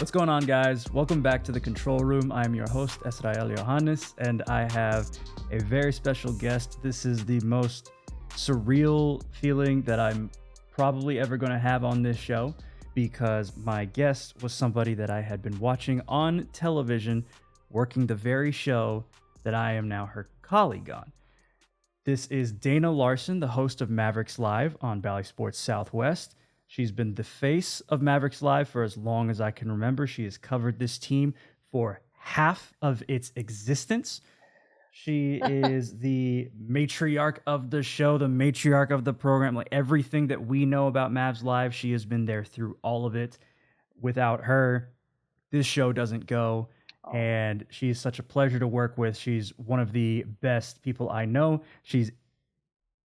What's going on, guys? Welcome back to the Control Room. I'm your host, Esrael Johannes, and I have a very special guest. This is the most surreal feeling that I'm probably ever going to have on this show, because my guest was somebody that I had been watching on television, working the very show that I am now her colleague on. This is Dana Larson, the host of Mavericks Live on Bally Sports Southwest. She's been the face of Mavericks Live for as long as I can remember. She has covered this team for half of its existence. She is the matriarch of the show, the matriarch of the program. Like everything that we know about Mavs Live, she has been there through all of it. Without her, this show doesn't go. And she's such a pleasure to work with. She's one of the best people I know. She's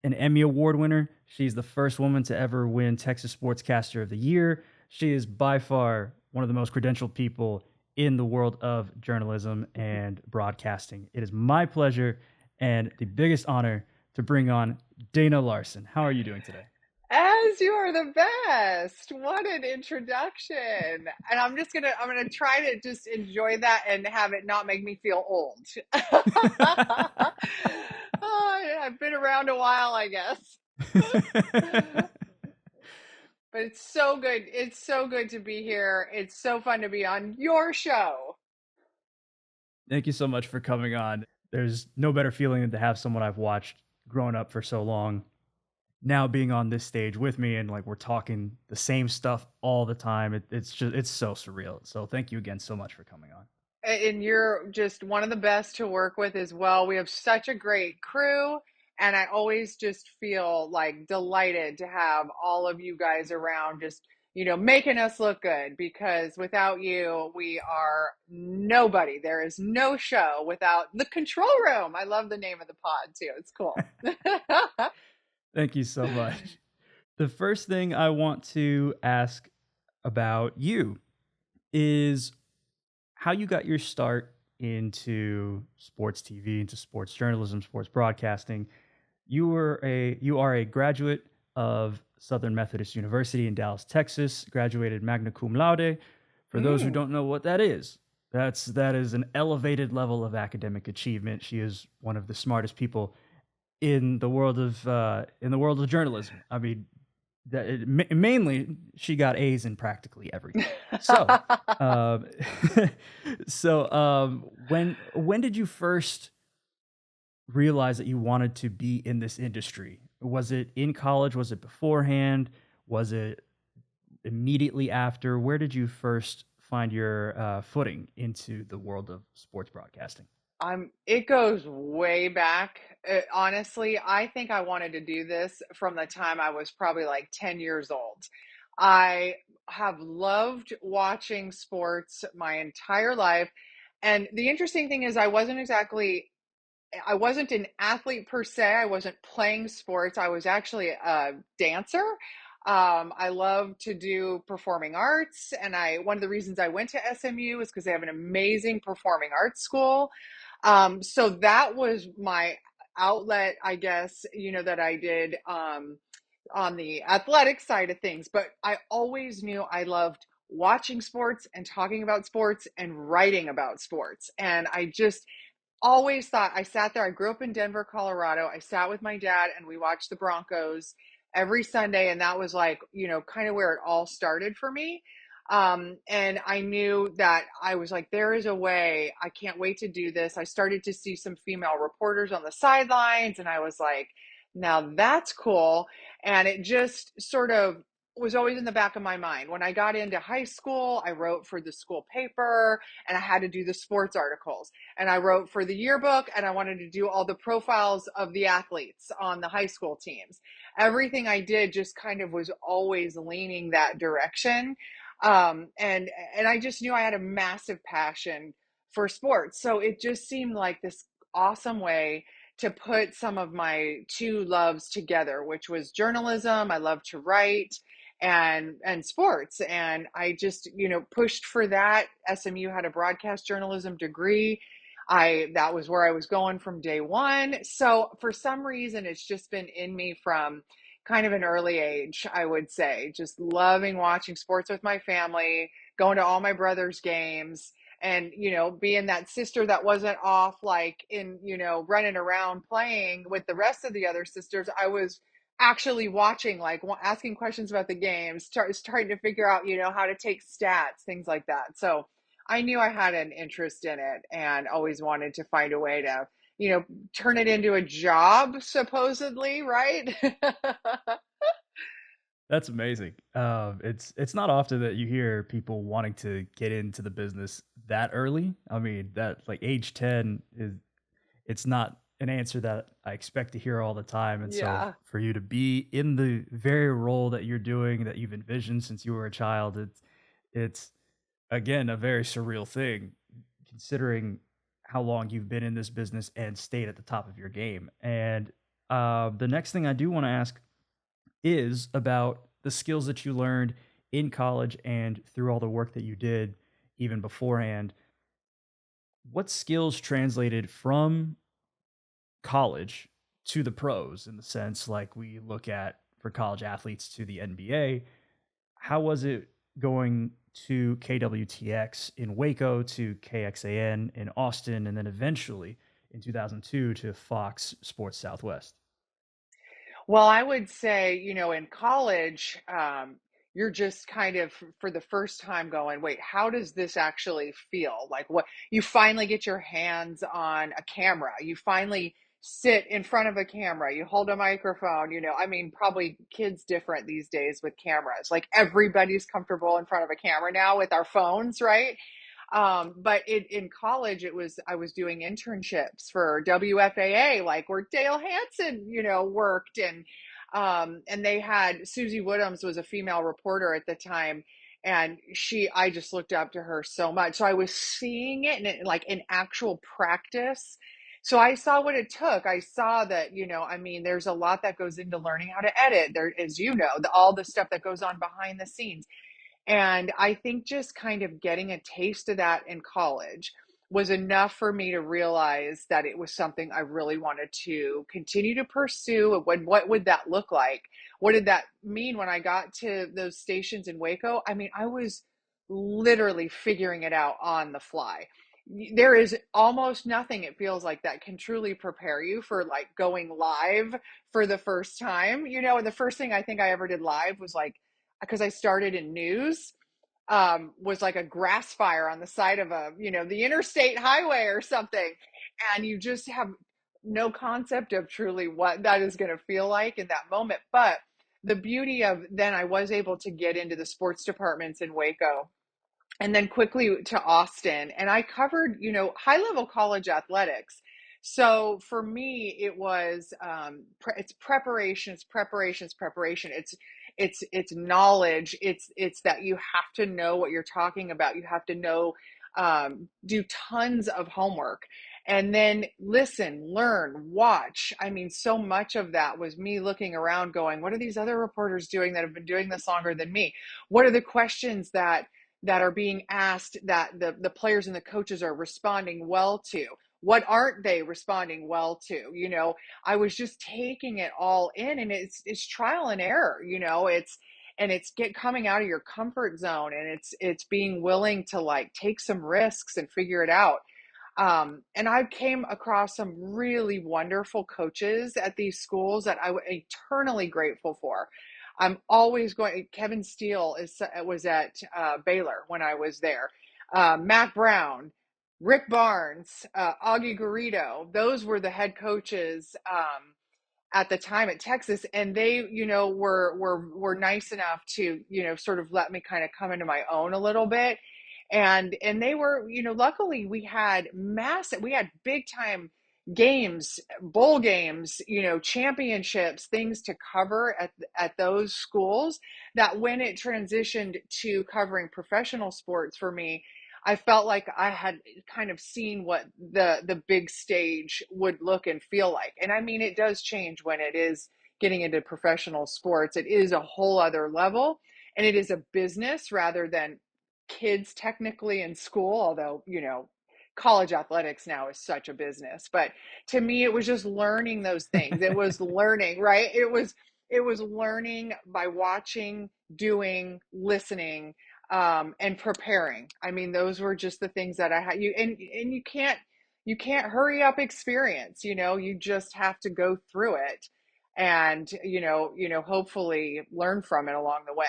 an Emmy Award winner. She's the first woman to ever win Texas Sportscaster of the Year. She is by far one of the most credentialed people in the world of journalism and broadcasting. It is my pleasure and the biggest honor to bring on Dana Larson. How are you doing today? As you are the best. What an introduction. And I'm gonna try to just enjoy that and have it not make me feel old. I've been around a while, I guess. But it's so good. It's so good to be here. It's so fun to be on your show. Thank you so much for coming on. There's no better feeling than to have someone I've watched growing up for so long now being on this stage with me, and like we're talking the same stuff all the time. It's so surreal. So thank you again so much for coming on. And you're just one of the best to work with as well. We have such a great crew, and I always just feel like delighted to have all of you guys around, just making us look good, because without you we are nobody. There is no show without the Control Room. I love the name of the pod too. It's cool. Thank you so much. The first thing I want to ask about you is how you got your start into sports TV, into sports journalism, sports broadcasting. You are a graduate of Southern Methodist University in Dallas, Texas, graduated magna cum laude. For those who don't know what that is an elevated level of academic achievement. She is one of the smartest people in the world of journalism. I mean, mainly she got A's in practically everything. When did you first realize that you wanted to be in this industry? Was it in college? Was it beforehand? Was it immediately after? Where did you first find your footing into the world of sports broadcasting? It goes way back. Honestly, I think I wanted to do this from the time I was probably like 10 years old. I have loved watching sports my entire life. And the interesting thing is I wasn't an athlete per se. I wasn't playing sports. I was actually a dancer. I love to do performing arts. And one of the reasons I went to SMU is because they have an amazing performing arts school. So that was my outlet, I guess, that I did on the athletic side of things. But I always knew I loved watching sports and talking about sports and writing about sports. And I just always thought, I sat there. I grew up in Denver, Colorado. I sat with my dad and we watched the Broncos every Sunday. And that was like, kind of where it all started for me. And I knew that I was like, there is a way. I can't wait to do this. I started to see some female reporters on the sidelines, and I was like, now that's cool. And it just sort of was always in the back of my mind. When I got into high school, I wrote for the school paper and I had to do the sports articles, and I wrote for the yearbook, and I wanted to do all the profiles of the athletes on the high school teams. Everything I did just kind of was always leaning that direction. And I just knew I had a massive passion for sports. So it just seemed like this awesome way to put some of my two loves together, which was journalism. I love to write, and sports. And I just, pushed for that. SMU had a broadcast journalism degree. That was where I was going from day one. So for some reason, it's just been in me from kind of an early age, I would say, just loving watching sports with my family, going to all my brother's games, and being that sister that wasn't off like in running around playing with the rest of the other sisters. I was actually watching, like asking questions about the games, starting to figure out how to take stats, things like that. So I knew I had an interest in it and always wanted to find a way to you know turn it into a job, supposedly, right? That's amazing. It's not often that you hear people wanting to get into the business that early. I mean, that like age 10 is it's not an answer that I expect to hear all the time. And so Yeah. for you to be in the very role that you're doing that you've envisioned since you were a child, it's again a very surreal thing considering how long you've been in this business and stayed at the top of your game. And the next thing I do want to ask is about the skills that you learned in college and through all the work that you did even beforehand. What skills translated from college to the pros in the sense like we look at for college athletes to the NBA? How was it going to KWTX in Waco to KXAN in Austin and then eventually in 2002 to Fox Sports Southwest? Well, I would say, in college, you're just kind of for the first time going, wait, how does this actually feel? Like, what you finally get your hands on a camera. You finally sit in front of a camera. You hold a microphone, I mean, probably kids different these days with cameras. Like everybody's comfortable in front of a camera now with our phones, right? But in college, I was doing internships for WFAA, like where Dale Hansen, worked, and they had Susie Woodhams was a female reporter at the time, and I just looked up to her so much. So I was seeing it like in actual practice. So I saw what it took. I saw that, I mean, there's a lot that goes into learning how to edit. There, as all the stuff that goes on behind the scenes. And I think just kind of getting a taste of that in college was enough for me to realize that it was something I really wanted to continue to pursue. What would that look like? What did that mean when I got to those stations in Waco? I mean, I was literally figuring it out on the fly. There is almost nothing, it feels like, that can truly prepare you for like going live for the first time. And the first thing I think I ever did live was like, because I started in news, was like a grass fire on the side of the interstate highway or something. And you just have no concept of truly what that is going to feel like in that moment. But the beauty of then I was able to get into the sports departments in Waco and then quickly to Austin. And I covered, high level college athletics. So for me, it was it's preparation, it's preparation, it's preparation. It's knowledge. It's that you have to know what you're talking about. You have to know, do tons of homework, and then listen, learn, watch. I mean, so much of that was me looking around, going, "What are these other reporters doing that have been doing this longer than me? What are the questions that are being asked that the players and the coaches are responding well to? What aren't they responding well to? I was just taking it all in, and it's trial and error. It's get coming out of your comfort zone, and it's being willing to like take some risks and figure it out. And I came across some really wonderful coaches at these schools that I'm eternally grateful for. I'm always going. Kevin Steele was at Baylor when I was there. Matt Brown, Rick Barnes, Augie Garrido. Those were the head coaches at the time at Texas, and they, were nice enough to, sort of let me kind of come into my own a little bit. And they were, luckily we had big time games, bowl games, championships, things to cover at those schools, that when it transitioned to covering professional sports for me, I felt like I had kind of seen what the big stage would look and feel like. And I mean, it does change when it is getting into professional sports. It is a whole other level, and it is a business rather than kids technically in school, although, college athletics now is such a business. But to me, it was just learning those things. It was learning, right? It was learning by watching, doing, listening, and preparing. I mean, those were just the things that I had. And you can't hurry up experience. You just have to go through it, and hopefully learn from it along the way.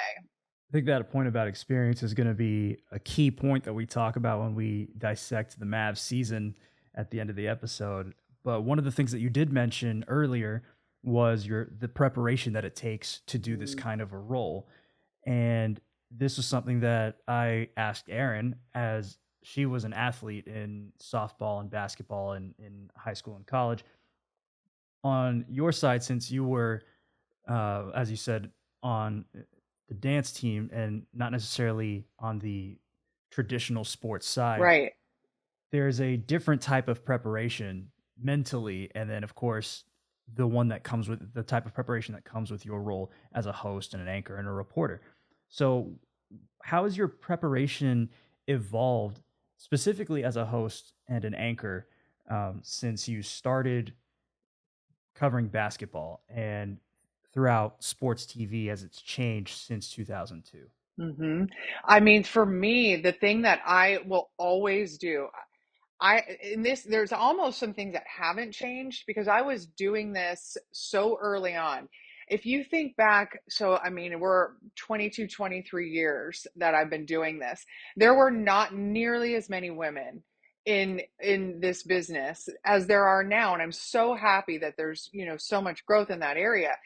I think that a point about experience is going to be a key point that we talk about when we dissect the Mavs season at the end of the episode. But one of the things that you did mention earlier was the preparation that it takes to do this Mm. kind of a role. And this was something that I asked Erin, as she was an athlete in softball and basketball in high school and college. On your side, since you were, as you said, on the dance team and not necessarily on the traditional sports side, Right. there's a different type of preparation mentally. And then, of course, the one that comes with the type of preparation that comes with your role as a host and an anchor and a reporter. So, how has your preparation evolved specifically as a host and an anchor since you started covering basketball and throughout sports TV as it's changed since 2002? Hmm. I mean, for me, the thing that I will always do, there's almost some things that haven't changed because I was doing this so early on. If you think back, so I mean, we're 22, 23 years that I've been doing this. There were not nearly as many women in this business as there are now, and I'm so happy that there's, so much growth in that area.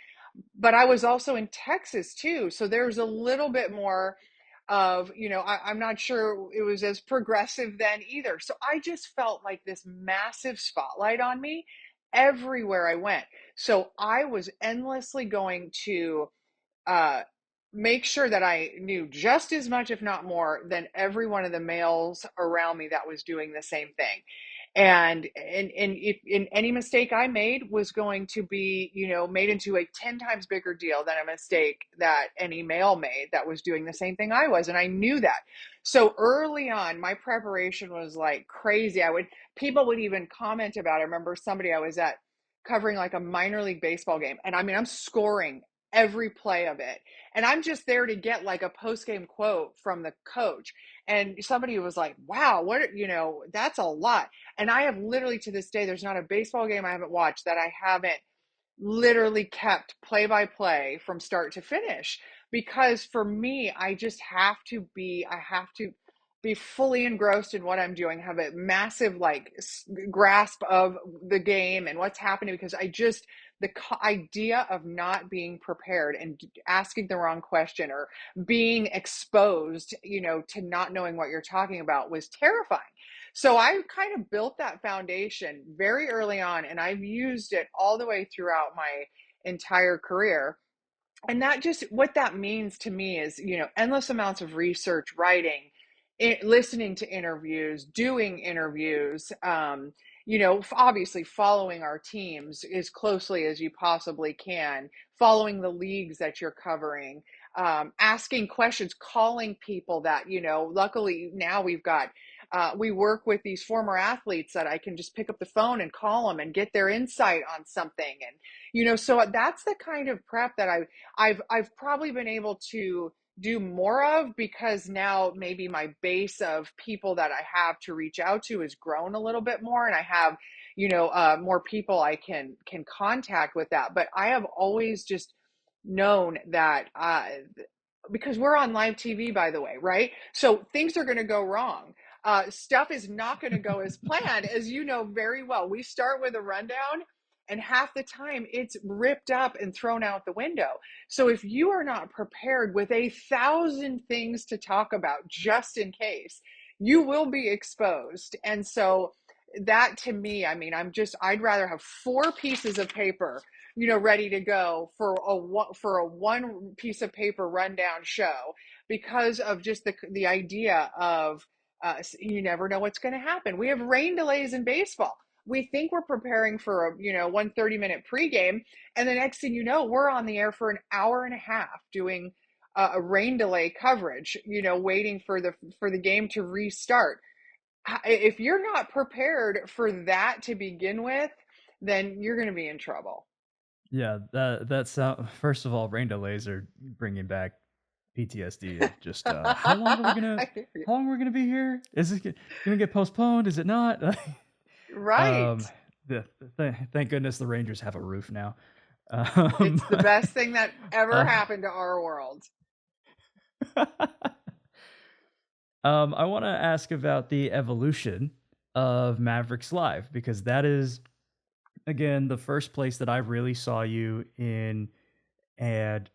But I was also in Texas too. So there's a little bit more of, I'm not sure it was as progressive then either. So I just felt like this massive spotlight on me everywhere I went. So I was endlessly going to uh, make sure that I knew just as much, if not more, than every one of the males around me that was doing the same thing. And if in any mistake I made was going to be, made into a 10 times bigger deal than a mistake that any male made that was doing the same thing I was. And I knew that. So early on, my preparation was like crazy. People would even comment about it. I remember somebody I was at covering like a minor league baseball game. And I mean, I'm scoring every play of it. And I'm just there to get like a post game quote from the coach. And somebody was like, wow, that's a lot. And I have literally to this day, there's not a baseball game I haven't watched that I haven't literally kept play by play from start to finish. Because for me, I have to be fully engrossed in what I'm doing, have a massive like grasp of the game and what's happening, because the idea of not being prepared and asking the wrong question or being exposed, to not knowing what you're talking about was terrifying. So I kind of built that foundation very early on, and I've used it all the way throughout my entire career. And that just what that means to me is, endless amounts of research, writing, listening to interviews, doing interviews, obviously following our teams as closely as you possibly can, following the leagues that you're covering, asking questions, calling people that, luckily now we work with these former athletes that I can just pick up the phone and call them and get their insight on something. And, so that's the kind of prep that I've probably been able to do more of, because now maybe my base of people that I have to reach out to has grown a little bit more, and I have, more people I can contact with that. But I have always just known that because we're on live TV, by the way, right? So things are going to go wrong. Stuff is not going to go as planned, as you know very well. We start with a rundown, and half the time it's ripped up and thrown out the window. So if you are not prepared with 1,000 things to talk about just in case, you will be exposed. And so that to me, I mean, I'd rather have four pieces of paper, ready to go for a one piece of paper rundown show, because of just the idea of you never know what's going to happen. We have rain delays in baseball. We think we're preparing for a 1 30-minute pregame, and the next thing you know, we're on the air for an hour and a half doing a rain delay coverage, waiting for the game to restart. If you're not prepared for that to begin with, then you're going to be in trouble. Yeah, that sound. First of all, rain delays are bringing back PTSD of just how long are we gonna I hear you. how long we're gonna be here? Is it gonna get postponed? Is it not? Right. um, thank goodness the Rangers have a roof now. It's the But, best thing that ever uh, happened to our world. I want to ask about the evolution of Mavericks Live because that is again the first place that I really saw you in, and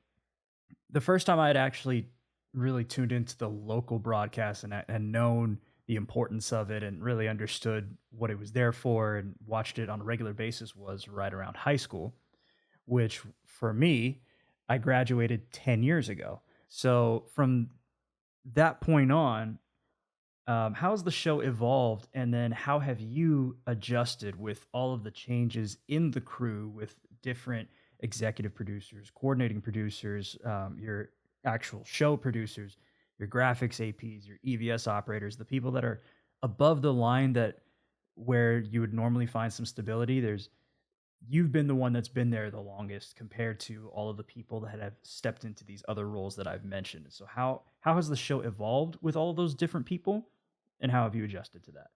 the first time I had actually really tuned into the local broadcast and known the importance of it and really understood what it was there for and watched it on a regular basis was right around high school, which for me, I graduated 10 years ago. So from that point on, how has the show evolved? And then how have you adjusted with all of the changes in the crew with different executive producers, coordinating producers, your actual show producers, your graphics APs, your EVS operators, the people that are above the line that where you would normally find some stability? You've been the one that's been there the longest compared to all of the people that have stepped into these other roles that I've mentioned. So how has the show evolved with all of those different people, and how have you adjusted to that?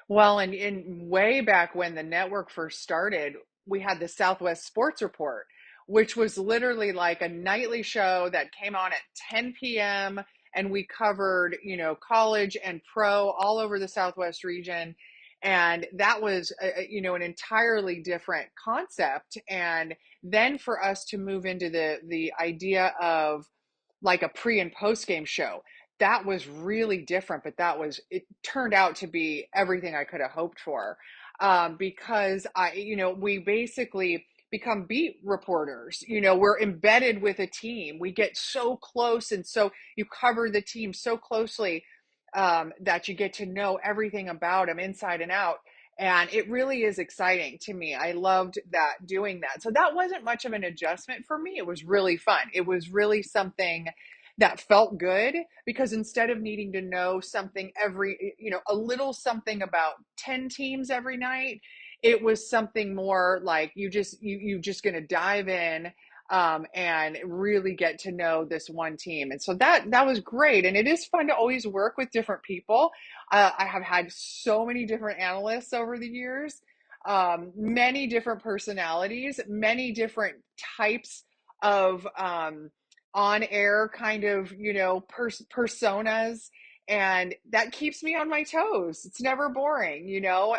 Well, and in way back when the network first started, we had the Southwest Sports Report, which was literally like a nightly show that came on at 10 p.m. and we covered, college and pro all over the Southwest region. And that was, an entirely different concept. And then for us to move into the idea of like a pre and post game show. That was really different, but it turned out to be everything I could have hoped for. Because we basically become beat reporters. We're embedded with a team. We get so close. And so you cover the team so closely that you get to know everything about them inside and out. And it really is exciting to me. I loved doing that. So that wasn't much of an adjustment for me. It was really fun. It was really something that felt good because instead of needing to know something a little something about 10 teams every night, it was something more like you just going to dive in and really get to know this one team. And so that was great. And it is fun to always work with different people. I have had so many different analysts over the years, many different personalities, many different types of on air kind of, personas. And that keeps me on my toes. It's never boring,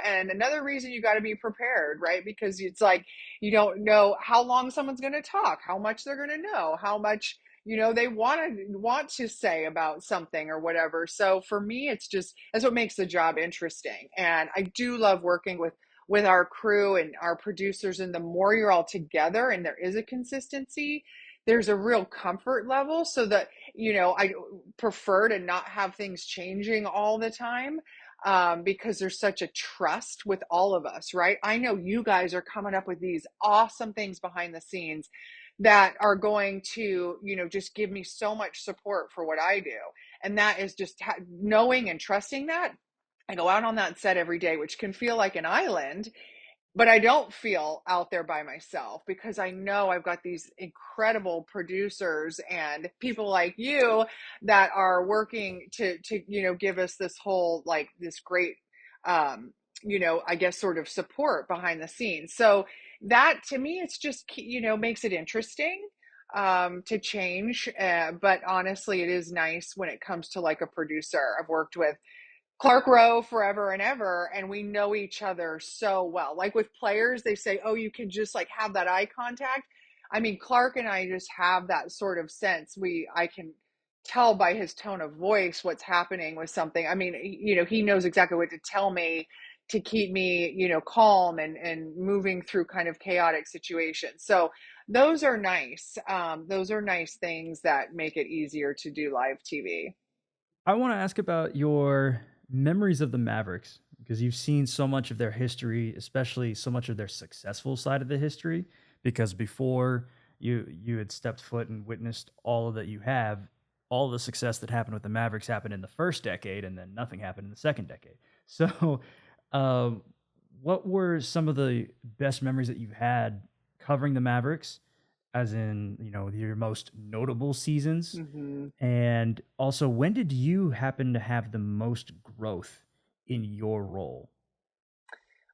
and another reason you got to be prepared, right? Because it's like, you don't know how long someone's going to talk, how much they're going to know, how much, they want to say about something or whatever. So for me, that's what makes the job interesting. And I do love working with our crew and our producers. And the more you're all together and there is a consistency, there's a real comfort level so that, I prefer to not have things changing all the time, because there's such a trust with all of us, right? I know you guys are coming up with these awesome things behind the scenes that are going to, just give me so much support for what I do. And that is just knowing and trusting that. I go out on that set every day, which can feel like an island, but I don't feel out there by myself because I know I've got these incredible producers and people like you that are working to give us this whole like this great I guess sort of support behind the scenes. So that to me it's just makes it interesting to change, but honestly it is nice when it comes to like a producer. I've worked with Clark Rowe forever and ever, and we know each other so well. Like with players, they say, "Oh, you can just like have that eye contact." I mean, Clark and I just have that sort of sense. I can tell by his tone of voice what's happening with something. I mean, he knows exactly what to tell me to keep me, calm and moving through kind of chaotic situations. So those are nice. Those are nice things that make it easier to do live TV. I want to ask about your memories of the Mavericks because you've seen so much of their history, especially so much of their successful side of the history. Because before you had stepped foot and witnessed all of that you have, all the success that happened with the Mavericks happened in the first decade, and then nothing happened in the second decade. So, um, what were some of the best memories that you had covering the Mavericks? as in, your most notable seasons? Hmm. And also, when did you happen to have the most growth in your role?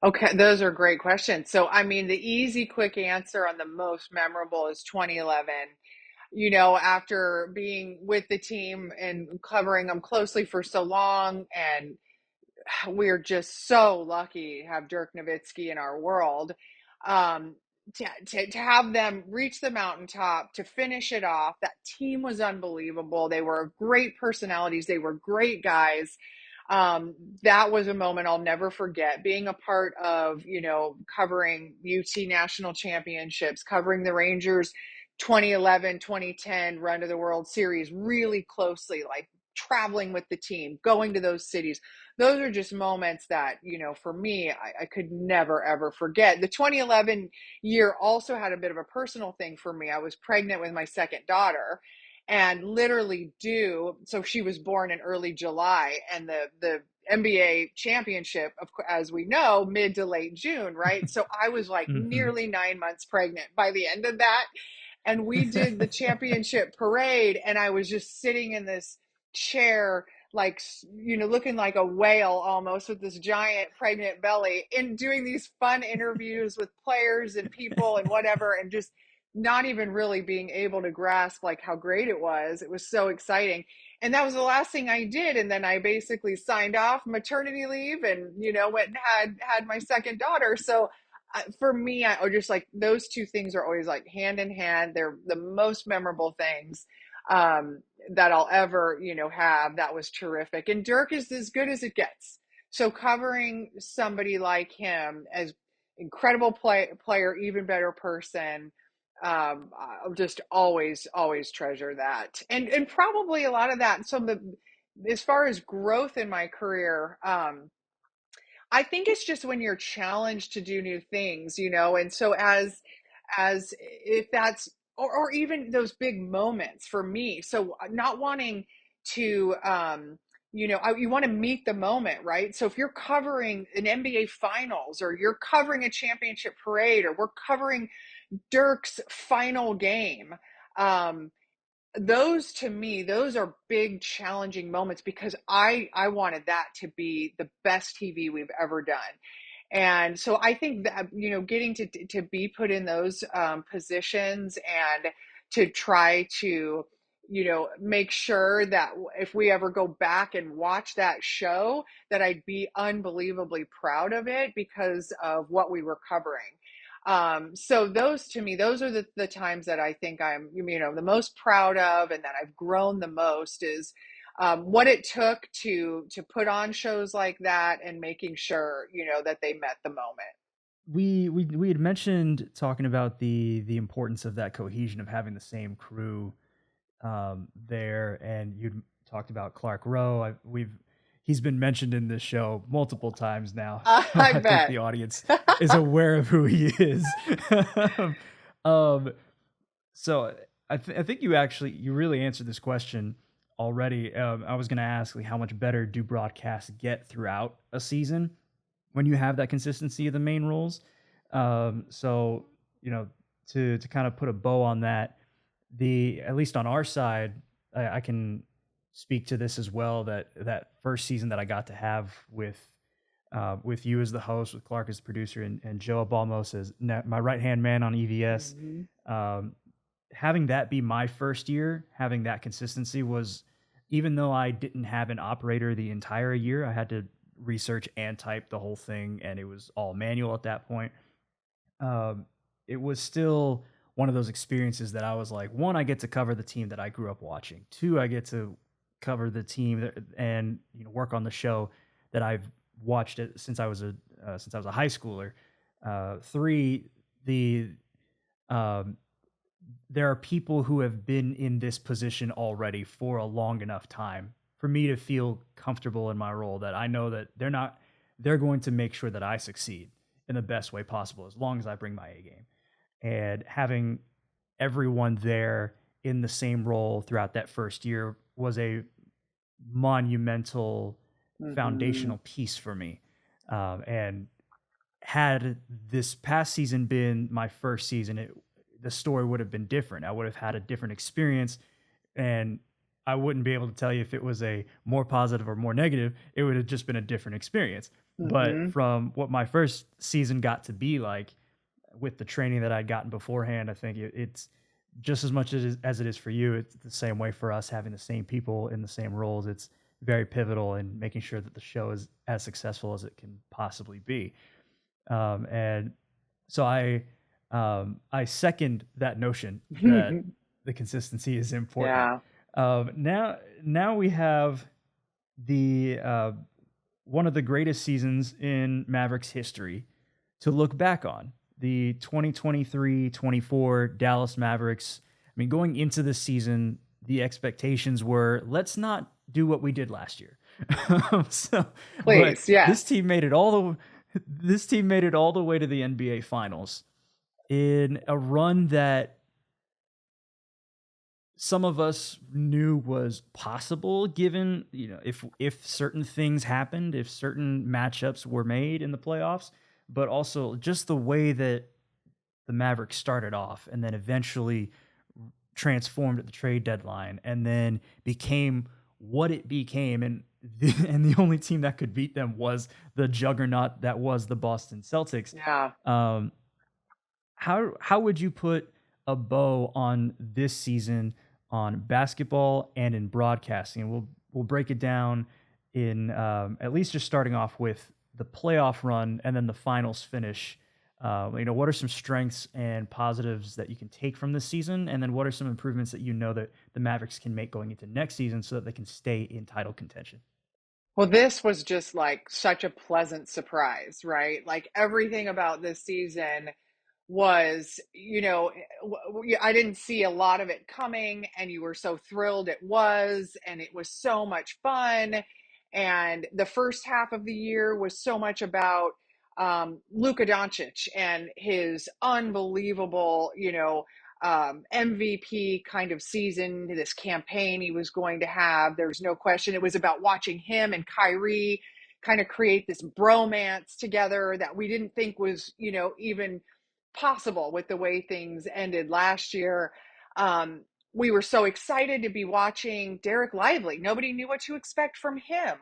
Okay, those are great questions. So, I mean, the easy, quick answer on the most memorable is 2011. After being with the team and covering them closely for so long, and we're just so lucky to have Dirk Nowitzki in our world. Um, to have them reach the mountaintop, to finish it off, that team was unbelievable. They were great personalities. They were great guys. Um, that was a moment I'll never forget. Being a part of, covering UT national championships, covering the Rangers 2011, 2010 run to the World Series really closely, like traveling with the team, going to those cities. Those are just moments that, for me, I could never, ever forget. The 2011 year also had a bit of a personal thing for me. I was pregnant with my second daughter and literally due. So she was born in early July, and the NBA championship, as we know, mid to late June, right? So I was like Hmm. nearly 9 months pregnant by the end of that. And we did the championship parade, and I was just sitting in this chair, like, looking like a whale almost, with this giant pregnant belly, and doing these fun interviews with players and people and whatever, and just not even really being able to grasp like how great it was. It was so exciting. And that was the last thing I did. And then I basically signed off maternity leave and, went and had my second daughter. So for me, I just like those two things are always like hand in hand. They're the most memorable things um, that I'll ever, have. That was terrific. And Dirk is as good as it gets. So covering somebody like him, as incredible player, even better person, I'll just always, always treasure that. And probably a lot of that. So as far as growth in my career, I think it's just when you're challenged to do new things, and so as if that's or even those big moments for me. So not wanting to you want to meet the moment, right? So if you're covering an NBA finals, or you're covering a championship parade, or we're covering Dirk's final game, um those, to me, those are big challenging moments, because I wanted that to be the best TV we've ever done. And so I think that, getting to be put in those positions, and to try to, make sure that if we ever go back and watch that show, that I'd be unbelievably proud of it because of what we were covering. So those, to me, those are the times that I think I'm, the most proud of, and that I've grown the most, is what it took to put on shows like that, and making sure, that they met the moment. We had mentioned talking about the importance of that cohesion of having the same crew there, and you talked about Clark Rowe. He's been mentioned in this show multiple times now, so I I think bet. the audience is aware of who he is. um, so I think you really answered this question already. I was going to ask, like, how much better do broadcasts get throughout a season when you have that consistency of the main roles? So you know, to kind of put a bow on that, the at least on our side, I can speak to this as well. That first season that I got to have with you as the host, with Clark as the producer, and Joe Abalmos as my right hand man on EVS. Mhm. Um, Having that be my first year, having that consistency was, even though I didn't have an operator the entire year, I had to research and type the whole thing, and it was all manual at that point. Um, it was still one of those experiences that I was like, one, I get to cover the team that I grew up watching. Two, I get to cover the team and work on the show that I've watched it since I was a high schooler. Three, the um, there are people who have been in this position already for a long enough time for me to feel comfortable in my role, that I know that they're going to make sure that I succeed in the best way possible as long as I bring my A game. And having everyone there in the same role throughout that first year was a monumental Mhm. foundational piece for me. And had this past season been my first season, the story would have been different. I would have had a different experience, and I wouldn't be able to tell you if it was a more positive or more negative. It would have just been a different experience. But Mm-hmm. from what my first season got to be like, with the training that I'd gotten beforehand, I think it's just as much as it is for you. It's the same way for us, having the same people in the same roles. It's very pivotal in making sure that the show is as successful as it can possibly be. And so I second that notion that the consistency is important. Yeah. Now we have the one of the greatest seasons in Mavericks history to look back on. The 2023-24 Dallas Mavericks. I mean, going into this season, the expectations were, let's not do what we did last year. So, but Please, yes. this team made it all the way to the NBA Finals in a run that some of us knew was possible, given, if certain things happened, if certain matchups were made in the playoffs, but also just the way that the Mavericks started off and then eventually transformed at the trade deadline and then became what it became. And the only team that could beat them was the juggernaut that was the Boston Celtics. Yeah. How would you put a bow on this season on basketball and in broadcasting? We'll break it down in at least just starting off with the playoff run and then the finals finish. What are some strengths and positives that you can take from this season? And then what are some improvements that that the Mavericks can make going into next season so that they can stay in title contention? Well, this was just like such a pleasant surprise, right? Like everything about this season was, I didn't see a lot of it coming, and you were so thrilled it was, and it was so much fun. And the first half of the year was so much about Luka Doncic and his unbelievable, MVP kind of season, this campaign he was going to have. There's no question. It was about watching him and Kyrie kind of create this bromance together that we didn't think was, even possible with the way things ended last year. We were so excited to be watching Derek Lively. Nobody knew what to expect from him.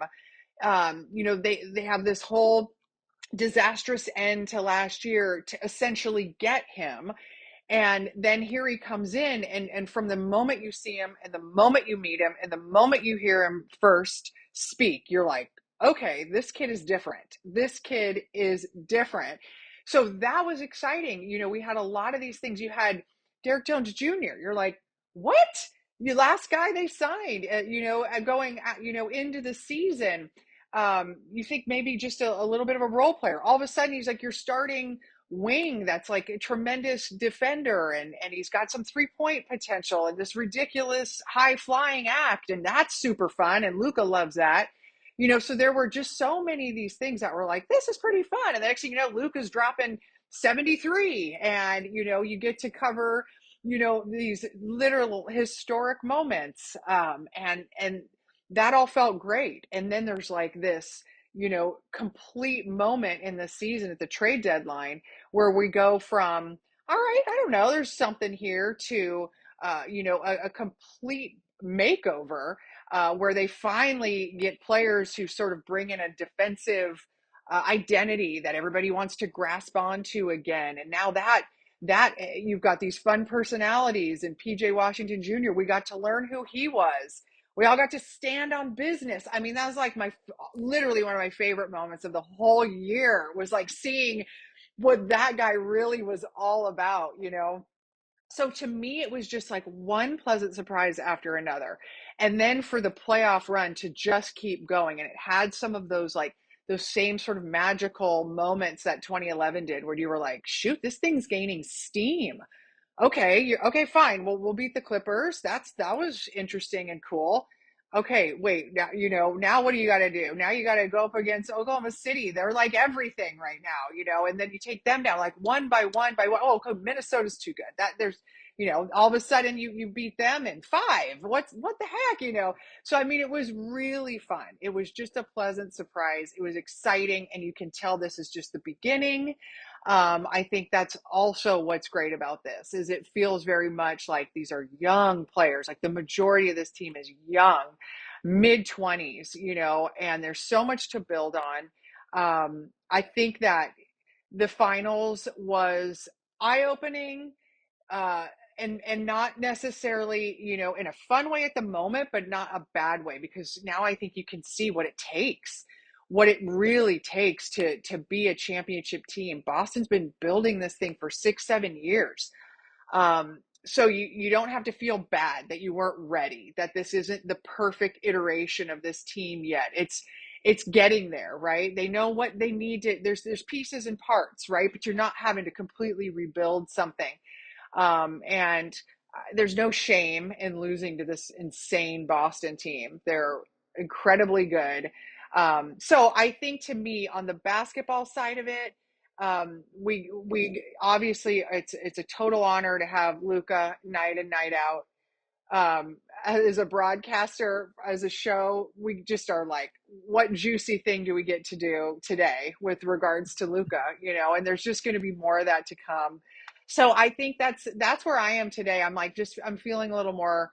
They have this whole disastrous end to last year to essentially get him. And then here he comes in, and from the moment you see him and the moment you meet him and the moment you hear him first speak, you're like, okay, this kid is different. This kid is different. So that was exciting. We had a lot of these things. You had Derek Jones Jr. You're like, what? The last guy they signed, going, into the season. You think maybe just a little bit of a role player. All of a sudden, he's like your starting wing that's like a tremendous defender, and he's got some 3-point potential and this ridiculous high flying act, and that's super fun, and Luka loves that. So there were just so many of these things that were like, this is pretty fun. And the next thing you know, Luka's dropping 73, and you get to cover these literal historic moments, and that all felt great. And then there's like this complete moment in the season at the trade deadline where we go from, all right, I don't know, there's something here, to, a complete makeover, where they finally get players who sort of bring in a defensive identity that everybody wants to grasp onto again. And now that you've got these fun personalities, and PJ Washington Jr., we got to learn who he was. We all got to stand on business. I mean, that was like literally one of my favorite moments of the whole year, was like seeing what that guy really was all about. So to me, it was just like one pleasant surprise after another. And then for the playoff run to just keep going. And it had some of those same sort of magical moments that 2011 did, where you were like, shoot, this thing's gaining steam. Okay, okay, fine. Well, we'll beat the Clippers. That was interesting and cool. Okay, wait, now what do you got to do? Now you got to go up against Oklahoma City. They're like everything right now, and then you take them down like one by one by one. Oh, okay, Minnesota's too good. all of a sudden you beat them in 5. What the heck, So I mean, it was really fun. It was just a pleasant surprise. It was exciting, and you can tell this is just the beginning. I think that's also what's great about this is it feels very much like these are young players. Like the majority of this team is young, mid 20s, and there's so much to build on. I think that the finals was eye-opening, uh, and not necessarily, in a fun way at the moment, but not a bad way, because now I think you can see what it really takes to be a championship team. Boston's been building this thing for 6-7 years. So you don't have to feel bad that you weren't ready, that this isn't the perfect iteration of this team yet. It's getting there, right? They know what they need to, there's pieces and parts, right? But you're not having to completely rebuild something. And there's no shame in losing to this insane Boston team. They're incredibly good. So I think, to me, on the basketball side of it, we obviously, it's a total honor to have Luka night in, night out. As a broadcaster, as a show, we just are like, what juicy thing do we get to do today with regards to Luka, and there's just going to be more of that to come. So I think that's where I am today. I'm like, I'm feeling a little more,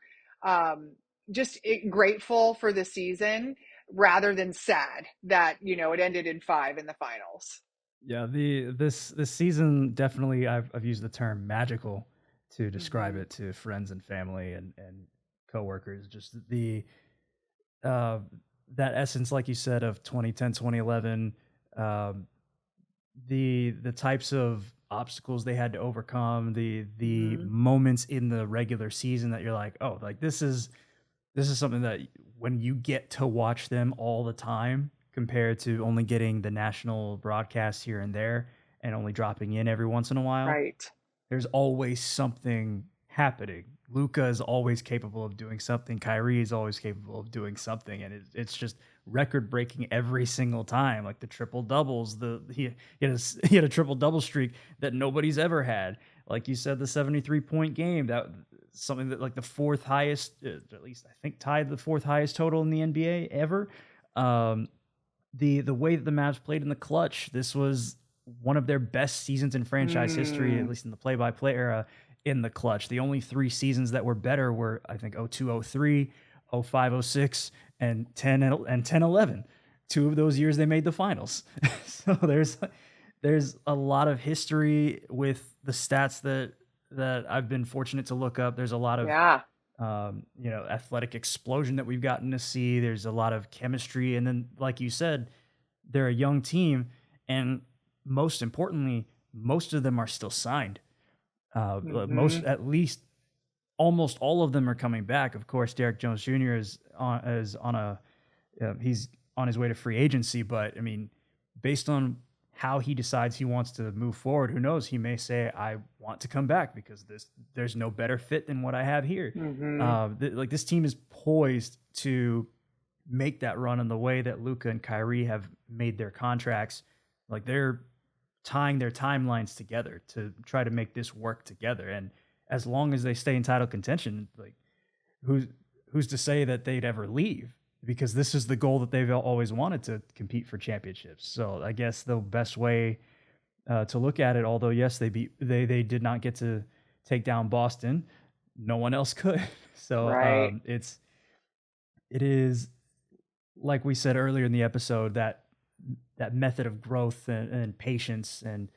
grateful for the season rather than sad that, it ended in 5 in the finals. Yeah, this season definitely I've used the term magical to describe Mm-hmm. it to friends and family and coworkers. Just the uh, that essence, like you said, of 2010, 2011, um, the types of obstacles they had to overcome, the Mm-hmm. moments in the regular season that you're like, oh, like this is something that when you get to watch them all the time compared to only getting the national broadcast here and there and only dropping in every once in a while, Right. there's always something happening. Luca is always capable of doing something. Kyrie is always capable of doing something, and it's just record breaking every single time. Like the triple doubles, he had a triple double streak that nobody's ever had. Like you said, the 73-point game, that something that like the fourth highest, at least I think tied the fourth highest total in the NBA ever. Um, the way that the Mavs played in the clutch, this was one of their best seasons in franchise history, at Mm. least in the play-by-play era, in the clutch. The only 3 seasons that were better were, I think, 02, 03, 05, 06, and 10 11. 2 of those years they made the finals. So there's a lot of history with the stats that I've been fortunate to look up. There's a lot of Yeah. athletic explosion that we've gotten to see. There's a lot of chemistry. And then, like you said, they're a young team. And most importantly, most of them are still signed. Mm-hmm. At least almost all of them are coming back. Of course, Derek Jones Jr. He's on his way to free agency. But I mean, based on how he decides he wants to move forward, who knows? He may say, "I want to come back because there's no better fit than what I have here." Mm-hmm. Like this team is poised to make that run in the way that Luka and Kyrie have made their contracts. Like they're tying their timelines together to try to make this work together. And as long as they stay in title contention, like who's who's to say that they'd ever leave? Because this is the goal that they've always wanted, to compete for championships. So I guess the best way to look at it, although yes, they did not get to take down Boston, no one else could. So Right. it is, like we said earlier in the episode, that method of growth and patience and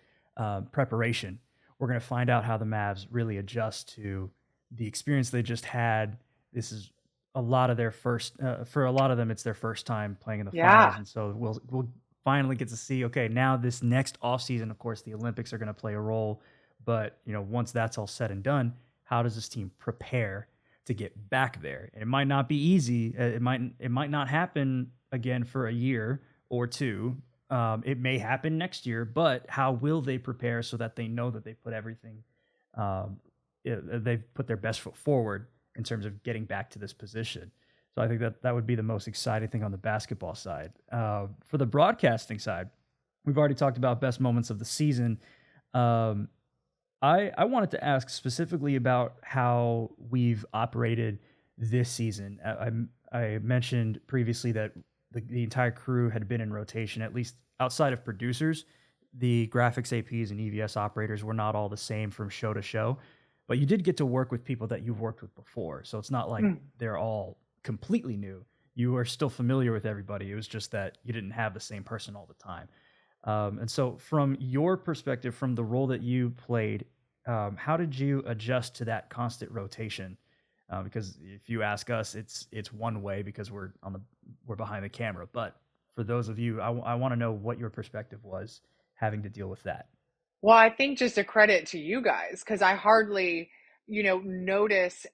preparation. We're going to find out how the Mavs really adjust to the experience they just had. This is a lot of their first, for a lot of them, it's their first time playing in the finals, Yeah. and so we'll finally get to see. Okay, now this next offseason, of course, the Olympics are going to play a role, but once that's all said and done, how does this team prepare to get back there? And it might not be easy. It might not happen again for a year or two. It may happen next year, but how will they prepare so that they know that they put everything, they've put their best foot forward in terms of getting back to this position? So I think that would be the most exciting thing on the basketball side. For the broadcasting side, we've already talked about best moments of the season. Um, I wanted to ask specifically about how we've operated this season. I mentioned previously that the entire crew had been in rotation, at least outside of producers. The graphics APs and EVS operators were not all the same from show to show, but you did get to work with people that you've worked with before. So it's not like Mm. they're all completely new. You are still familiar with everybody. It was just that you didn't have the same person all the time. And so, from your perspective, from the role that you played, how did you adjust to that constant rotation? Because if you ask us, it's one way because we're behind the camera. But for those of you, I want to know what your perspective was having to deal with that. Well, I think just a credit to you guys because I hardly, notice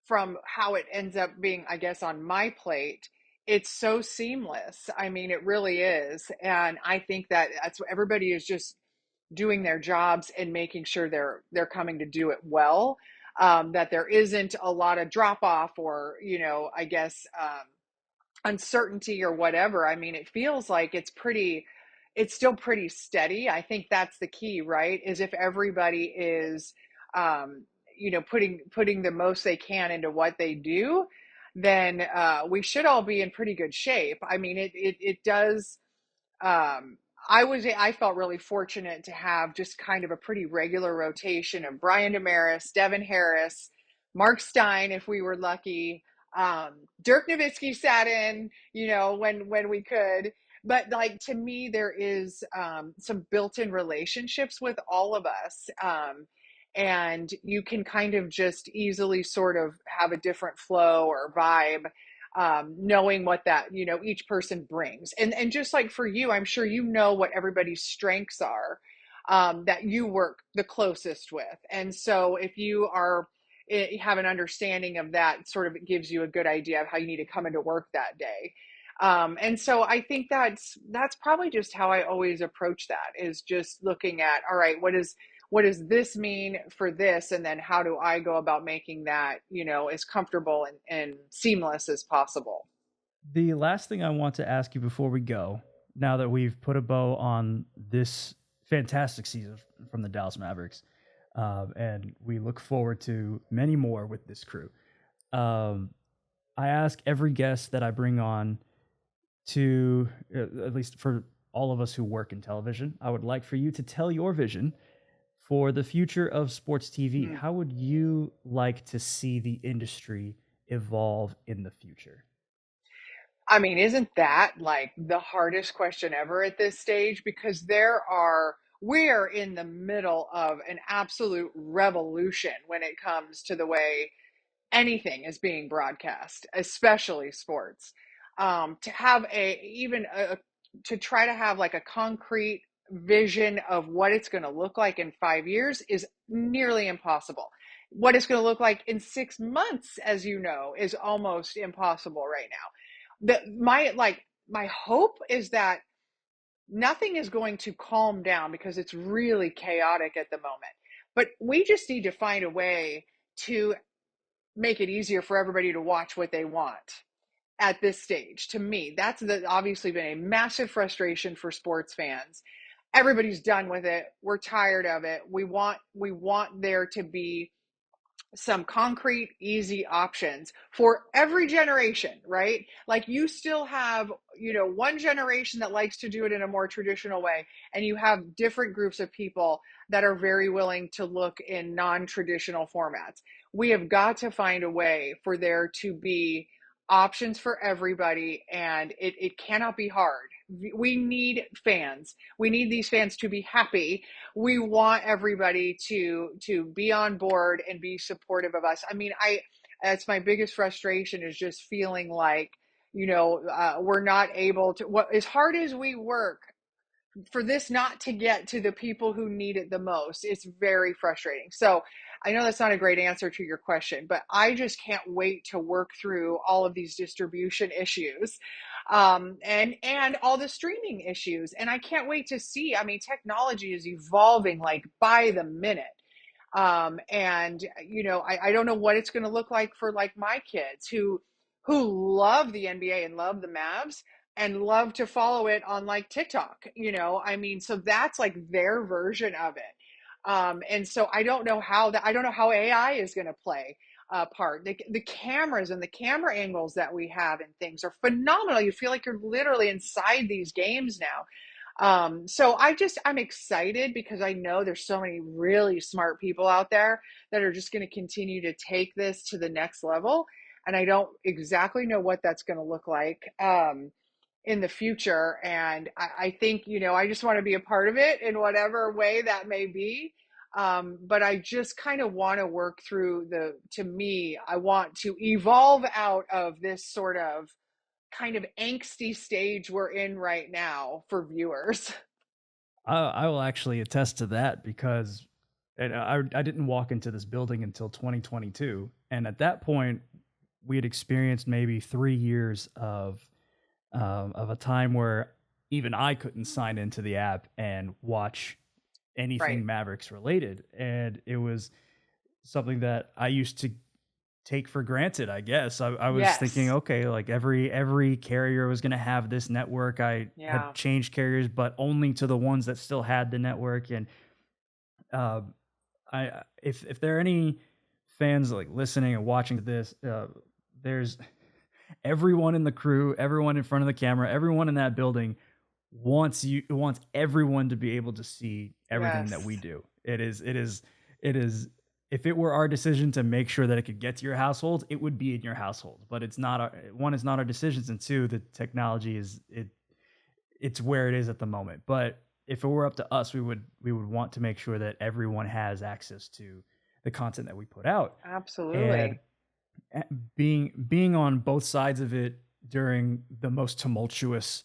from how it ends up being, I guess, on my plate. It's so seamless. I mean, it really is. And I think that that's what everybody is just doing their jobs and making sure they're coming to do it well. That there isn't a lot of drop off or, I guess, uncertainty or whatever. I mean, it feels like it's still pretty steady. I think that's the key, right? Is if everybody is, um, putting the most they can into what they do, then we should all be in pretty good shape. I mean, it does. um, I felt really fortunate to have just kind of a pretty regular rotation of Brian Damaris, Devin Harris, Mark Stein, if we were lucky. Dirk Nowitzki sat in, when we could. But like to me, there is some built-in relationships with all of us. And you can kind of just easily sort of have a different flow or vibe, knowing what that each person brings, and just like for you, I'm sure what everybody's strengths are, that you work the closest with, and so if you have an understanding of that, sort of it gives you a good idea of how you need to come into work that day. And so I think that's probably just how I always approach that, is just looking at, all right, what does this mean for this, and then how do I go about making that as comfortable and seamless as possible. The last thing I want to ask you before we go, now that we've put a bow on this fantastic season from the Dallas Mavericks, and we look forward to many more with this crew. Um, I ask every guest that I bring on to, at least for all of us who work in television, I would like for you to tell your vision for the future of sports TV. Mm. How would you like to see the industry evolve in the future? I mean, isn't that like the hardest question ever at this stage? Because we're in the middle of an absolute revolution when it comes to the way anything is being broadcast, especially sports. To have to try to have like a concrete vision of what it's going to look like in 5 years is nearly impossible. What it's going to look like in 6 months, as you know, is almost impossible right now. My hope is that nothing is going to calm down because it's really chaotic at the moment. But we just need to find a way to make it easier for everybody to watch what they want at this stage. To me, obviously been a massive frustration for sports fans. Everybody's done with it. We're tired of it. We want there to be some concrete, easy options for every generation, right? Like you still have, one generation that likes to do it in a more traditional way, and you have different groups of people that are very willing to look in non-traditional formats. We have got to find a way for there to be options for everybody, and it cannot be hard. We need fans. We need these fans to be happy. We want everybody to be on board and be supportive of us. I mean, I that's my biggest frustration, is just feeling like, we're not able to, what as hard as we work for this not to get to the people who need it the most. It's very frustrating. So I know that's not a great answer to your question, but I just can't wait to work through all of these distribution issues, and all the streaming issues. And I can't wait to see. I mean, technology is evolving like by the minute. And I don't know what it's going to look like for like my kids who love the NBA and love the Mavs and love to follow it on like TikTok. I mean, so that's like their version of it. And so I don't know how AI is going to play a part. The cameras and the camera angles that we have and things are phenomenal. You feel like you're literally inside these games now. So I'm excited because I know there's so many really smart people out there that are just going to continue to take this to the next level. And I don't exactly know what that's going to look like in the future. And I think, I just want to be a part of it in whatever way that may be. But I just kind of want to work through to me, I want to evolve out of this sort of kind of angsty stage we're in right now for viewers. I will actually attest to that because I didn't walk into this building until 2022, and at that point, we had experienced maybe 3 years of a time where even I couldn't sign into the app and watch Right. anything Mavericks related, and it was something that I used to take for granted. I guess I was thinking, Yes. okay, like every carrier was going to have this network. I had Yeah. changed carriers, but only to the ones that still had the network, and uh, I if there are any fans like listening and watching this, there's everyone in the crew, everyone in front of the camera, everyone in that building wants everyone to be able to see everything that we Yes. do. It is if it were our decision to make sure that it could get to your household, it would be in your household. But it's not our one, it's not our decisions, and two, the technology it's where it is at the moment. But if it were up to us, we would want to make sure that everyone has access to the content that we put out. And Absolutely. being on both sides of it during the most tumultuous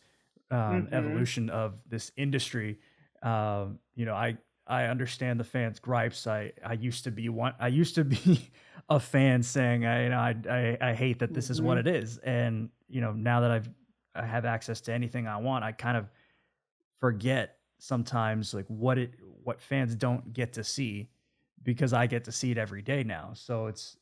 Hmm. evolution of this industry, I understand the fans' gripes. I used to be one. I used to be a fan saying, I hate that this is what Hmm. it is, and now that I have access to anything I want, I kind of forget sometimes like what fans don't get to see because I get to see it every day now. So it's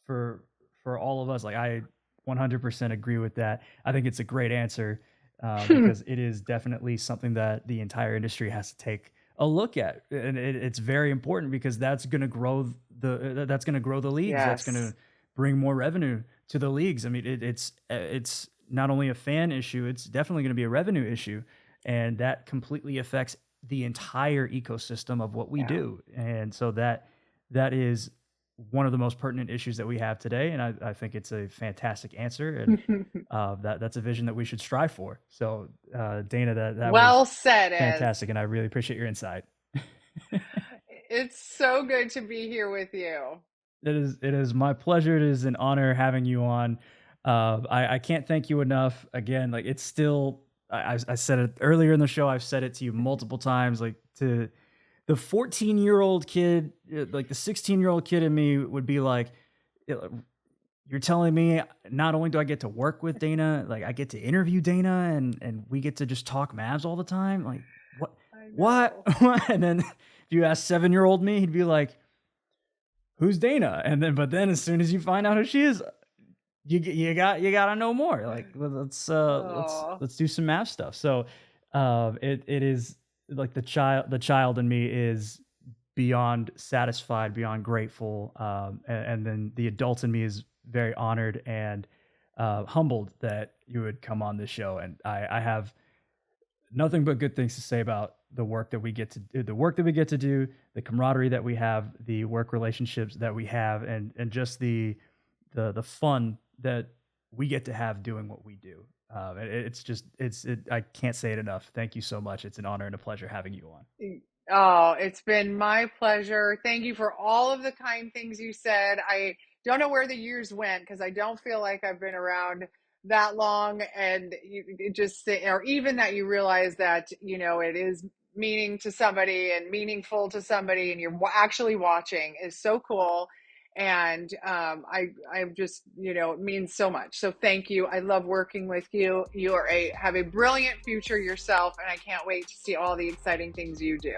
for for all of us. Like I 100% agree with that. I think it's a great answer because it is definitely something that the entire industry has to take a look at, and it's very important because that's going to grow the leagues. That's going Yes. to bring more revenue to the leagues. I mean, it's not only a fan issue; it's definitely going to be a revenue issue, and that completely affects the entire ecosystem of what we Yeah. do. And so that is one of the most pertinent issues that we have today, and I think it's a fantastic answer, and that's a vision that we should strive for. So, Dana, that was Well said, Ez. fantastic, and I really appreciate your insight. It's so good to be here with you. It is my pleasure. It is an honor having you on. I can't thank you enough. Again, like it's still I said it earlier in the show. I've said it to you multiple times. Like to the 14-year-old kid, like the 16-year-old kid in me would be like, "Uh, you're telling me not only do I get to work with Dana, like I get to interview Dana and we get to just talk Mavs all the time. Like what I what?" know. And then if you ask 7-year old me, he'd be like, "Who's Dana?" And then but then as soon as you find out who she is, you gotta know more. Like Oh, let's do some math stuff. So it is like the child in me is beyond satisfied, beyond grateful, and then the adult in me is very honored and humbled that you would come on this show. And I have nothing but good things to say about the work that we get to do, the camaraderie that we have, the work relationships that we have, and just the fun that we get to have doing what we do. It's just I can't say it enough. Thank you so much. It's an honor and a pleasure having you on. oh, it's been my pleasure. Thank you for all of the kind things you said. I don't know where the years went because I don't feel like I've been around that long. And it just, or even that you realize that, it is meaning to somebody and meaningful to somebody and you're actually watching is so cool. And I'm just, it means so much. So thank you. I love working with you. You have a brilliant future yourself, and I can't wait to see all the exciting things you do.